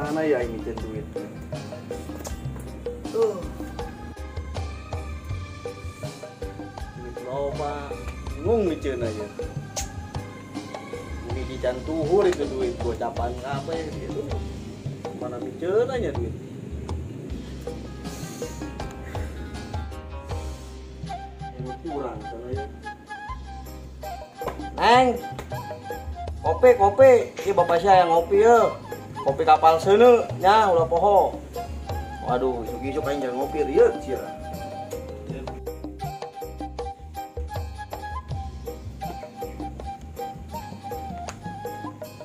Mana ya ini duit? Duit loba, bingung micen aja. Ini dicantuhur itu duit gocapan apa ya gitu. Mana micen aja duit. Ini kurang sana ya. Neng, kopi, ini bapak saya yang ngopi ya. Kopi kapal sana, nya ulah poho. Waduh, isuk-isuk aing jangan ngopi rieu cia.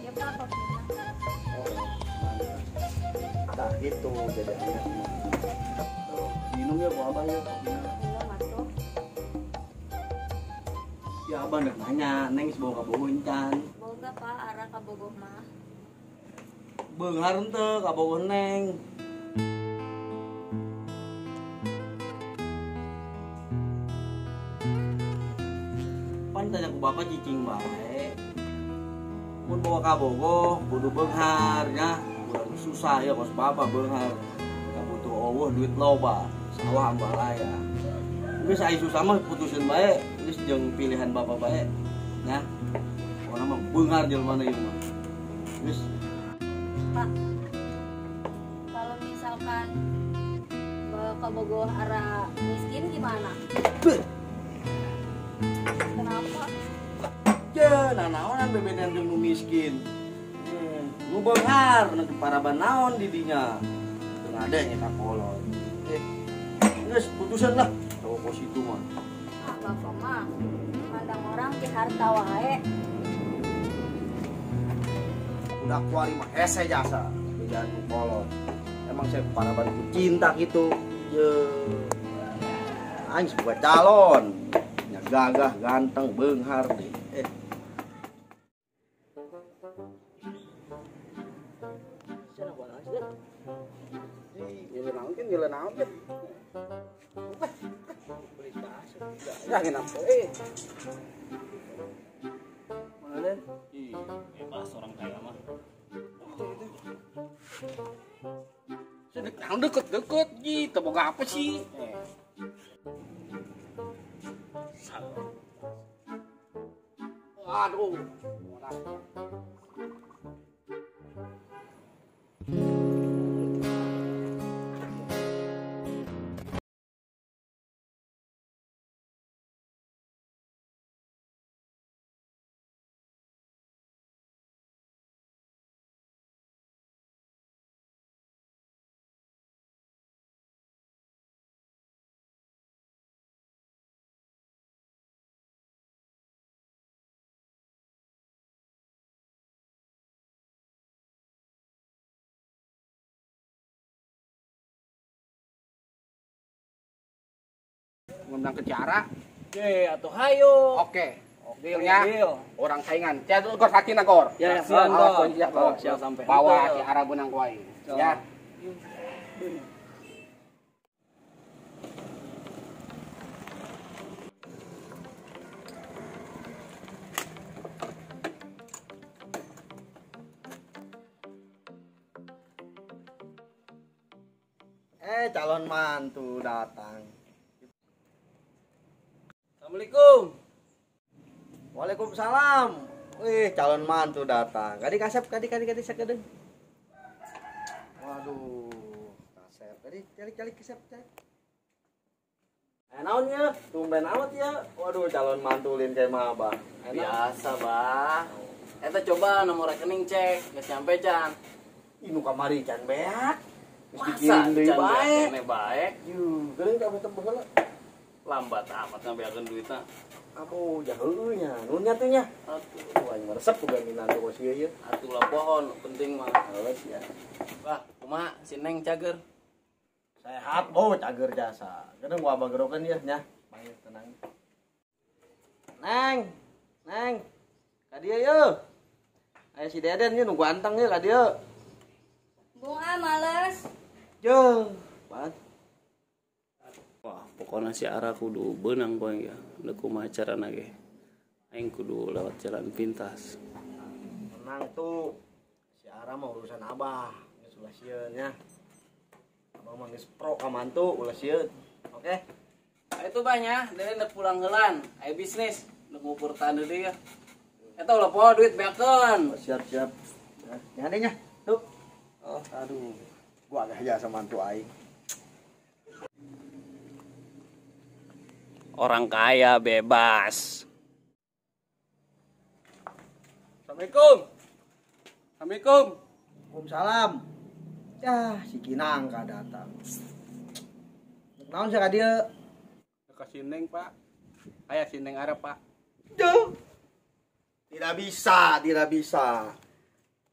Ya Pak, kopinya. Nah gitu jadi enak. Minum ya buah apa ya kopinya. Minum atuh. Ya abang udah nanya, neng sebawa kabogoh encan. Boga Pak, arah ka Bogoh mah. Beunghar henteu kabogoh neng. Pan tanya ku bapak cicing bae. Mun bawa kabogoh kudu beunghar nya. Urang susah ya kos bapak beunghar. Ka butuh eueuh duit loba, sawah ambalaya. Geus aya susah mah putusin bae, geus jeung pilihan bapak bae. Nya. Pokona mah beunghar jelema ieu mah. Geus Pak, kalau misalkan ke Bogoh arah miskin gimana? Kenapa? ya nanaonan bebedan jeung nu miskin. Nu beunghar nanti paraban naon di dinya. Teu ada nya ka kolot. Geus putusan lah. Tahu pos itu mah. Ah, Bapak mah mandang orang ke harta wae. Udah kuari mah hese jasa. Bedaan nu kolot. Emang saya paraban ku cinta gitu. Ye. Aing sebuah calon. Nya gagah, ganteng, beunghar deh. Gila naon kan? Ya ngena Mana Den? Bebas orang kaya mah. Sedek deket gitu, boga apa sih? Aduh. Ngundang ke cara. Atuh hayo. Oke. Dealnya Deal. orang saingan. Cek gor sakina gor. Ya, siap gor. gor. Siap sampai. Bawa si Arab benang kuai. Ya. Calon mantu datang. Assalamualaikum. Waalaikumsalam. Wih, calon mantu datang. Kadi kasep, kadi sakedeung. Waduh, kasep. Kadi calik kasep, calik. Naonnya? Tumben amat ya. Waduh, calon mantu lin kayak mah, Bang. Biasa, Bah. Eta coba nomor rekening cek, geus nyampe can. Inu kamari can beak. Masa can bae? Baik. Yuh, geuning ka betep baheula. Lambat amat ngabeakeun duitna. Apo jaheuh nya, nun nya teh nya. Atuh, Wah, resep uga minantu bos ieu. atuh lah pohon, penting mah. Halus ya. Bah, kumaha si Neng cager? Sehat, cager jasa. Kadang gua bagerokeun ya, nya. Bae tenang. Neng. Ka dieu yeuh. Aya si Deden ieu nu ganteng ieu ka dieu. Bunga males. Jeuh, banget. Wah, pokoknya si Ara kudu beunang poe ya. Da kumaha carana ge. Aing kudu lewat jalan pintas. Tenang tuh. Si Ara mah urusan Abah. Geus ulah sieun nya. Abang mah geus pro ka mantu ulah sieun. Oke. Itu banyak, dari udah pulang helan, ayo bisnis, udah ngukur tanda dia. Eta ulah poho duit beakeun. Siap. Nya deh nya. Tuh. Oh, aduh. Gua agak sama mantu aing. Orang kaya bebas. Assalamualaikum. Assalamualaikum. Waalaikumsalam. Ya, si Kinang ka datang. Naon sih ka dieu? Ke Sindeng, Pak. Aya Sindeng arep, Pak. Duh. Tidak bisa.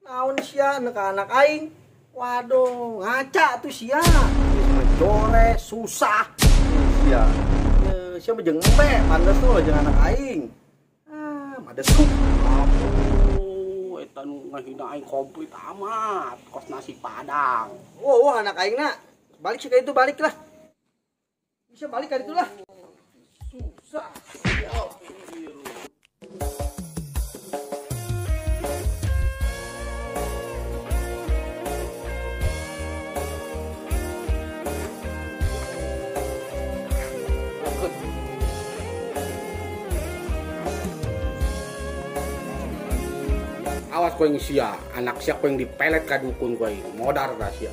Naon sia neuk anak aing? Waduh, ngaca tuh sia. Menjore susah. Sia. Sia mah jeung embe, pantes tuh jeung anak aing. Madesuk. Eta nu ngahina aing komplit amat, kos nasi Padang. Oh, anak aingna balik sih ka itu balik lah. Bisa balik ka ditu lah. Susah. Awas koeng sia, anak sia koeng dipelet ka dukun koeng, modar ka sia.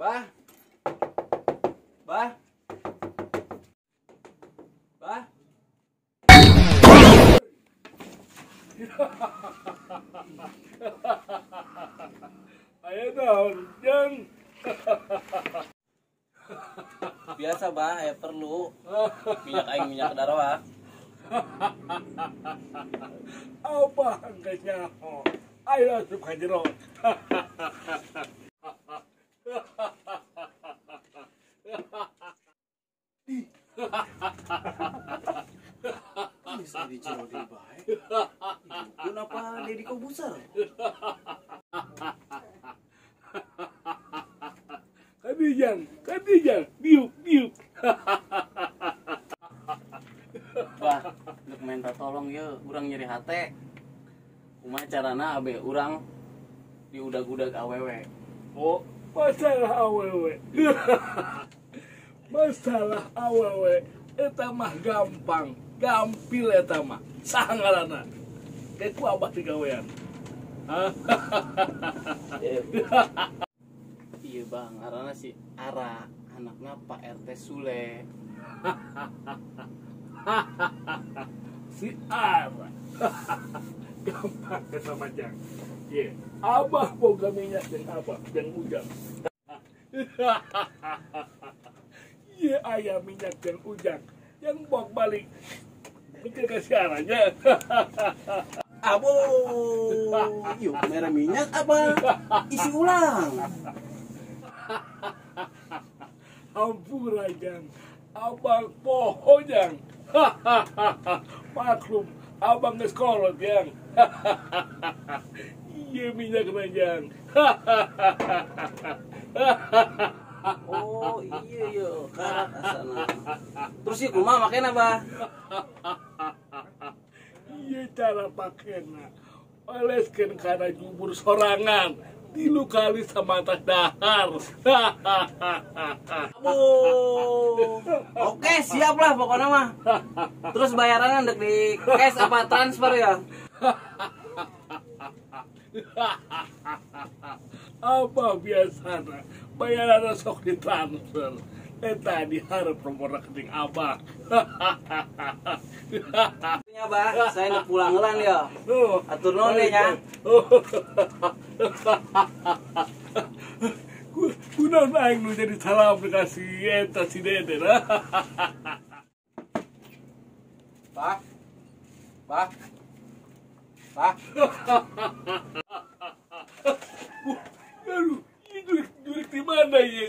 Bah. Ayo daun, jeng. Biasa, Bah, perlu minyak darah. Apa angkanya? Ayo asup ka jero. Bisa dicero di bae. Kenapa Deddy Kobuser? Kadijang, biuk. Bah, untuk minta tolong ya, urang nyeri hate. Kumaha carana abe urang diudag-udag awewe. Oh, masalah awewe. Masalah awewe eta mah gampil eta mah. Sangarana. Kayak ku abah di gawean. Iya, Bang, karena si Ara anaknya Pak RT Sule. Si Ara. Gampang eta mah jang. Ye, abah boga minyak jeung abah jeung ujang. Ye, aya minyak jeung ujang yang bok balik mikir ke si Aranya. Abo, yuk merah minyak apa? Isi ulang. Ampura jang, abang poho jang. Maklum, abang ngeskolot jang. Iya minyak jang. Oh iya karat asana. Terus sih kumaha makena, Bah? Iya cara pakainya. Oleskeun kana jubur sorangan. Tilu kali sama atas dahar. Oke, siap lah pokoknya mah. Terus bayarannya untuk di cash apa transfer ya? Apa biasanya bayaran sok ditransfer. Eta diharap nomor rekening abah. Ya, Bah, saya nak pulang helan ya. Atur nuhun deh nya. Kunaon aing nu jadi salah aplikasi eta si Dede. Bah. Aduh, ini durik di mana ya?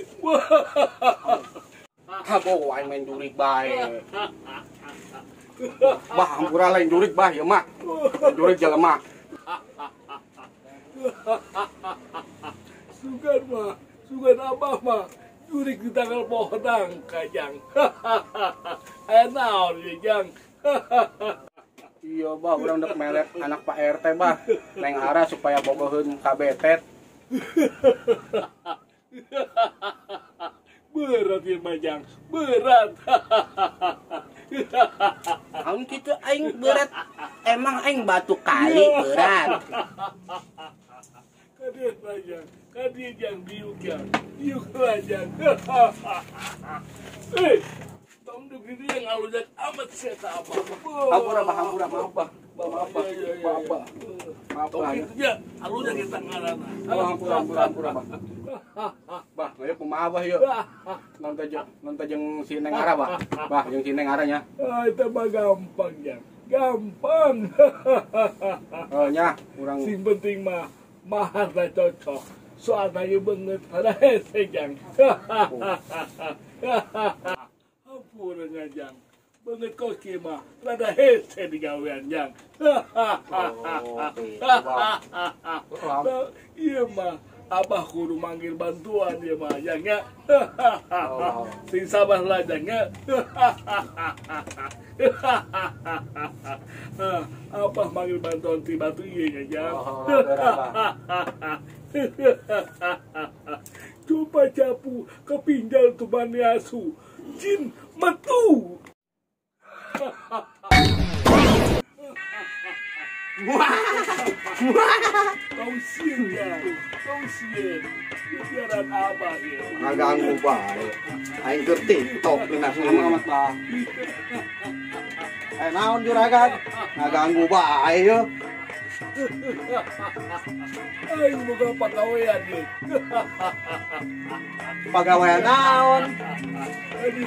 Abo aing main jurik bae. Bah, hampura lain jurik bah ya mak. Jurik jelema. Sugan abah mah jurik di tanggal pohon kajang. Ayo naon ya jang. Iya bah, urang dek melet anak Pak RT bah. Neng Ara supaya bogoheun kabetet. Berat ya Majang, berat. Aun kitu aing berat. Emang aing batu kali berat. Kadieu Majang, kadieu jang diuk jang. Diuk Majang. Tong begini yang alujak amat seta apa. Hampura bah, maaf bah. Maaf bah. Maaf bah. Itu ya, alujak kita ngarana. Hampura bah. Bah, ngeuyeuk kumaha bah yeuh. Nonton jeung si Neng Ara bah. Bah, jeung si Neng Ara nya. Itu mah gampang jang. Gampang. Oh nya, urang Sing penting mah mahar cocok. Soalnya ieu beungeut pada hese jang. Hampura nya jang. Beungeut koki mah rada hese digawean jang. Iya mah Abah kudu manggil bantuan dia mah jang ya. Sing sabar lah jang ya. Abah manggil bantuan ti batu ieu nya jang. Coba capu kepinjal tu bani asu. Jin metu. Kau sieun ya. Kau sieun. Biaran Abah ya. Ngaganggu bae. Aing keur TikTok geuna amat bah. Naon juragan? Ngaganggu bae yeuh. Aing boga pagawean ye. Pagawean naon? Kadi.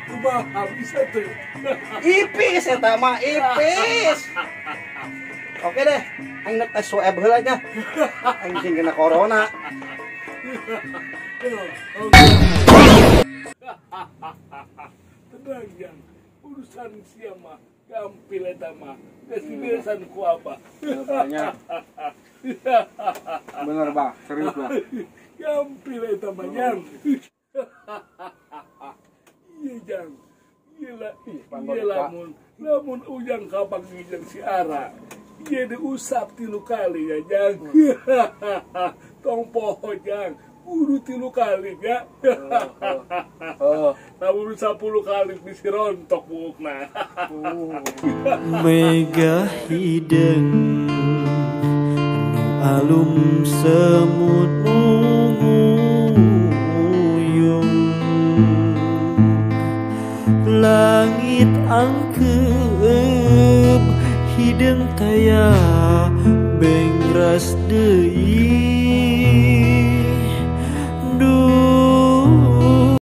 Kumaha bisa tuh. Ipis eta mah ipis. Oke deh, aing nek tes swab heula nya. Aing sing kena corona. Tenang yang urusan siapa gampil eta mah. Geus diberesan ku Abah. banyak. Bener bah, serius bah. Gampil eta mah jang. Iya jang. Gila, lamun ujang kapang ngijang si Ara. Iya diusap 3 kali ya jang. Tong poho jang. Udah 3 kali ya. Lamun 10 kali bisa rontok buukna. Mega hideng nu alum semut nguyung langit angkep hideng taya bengras deui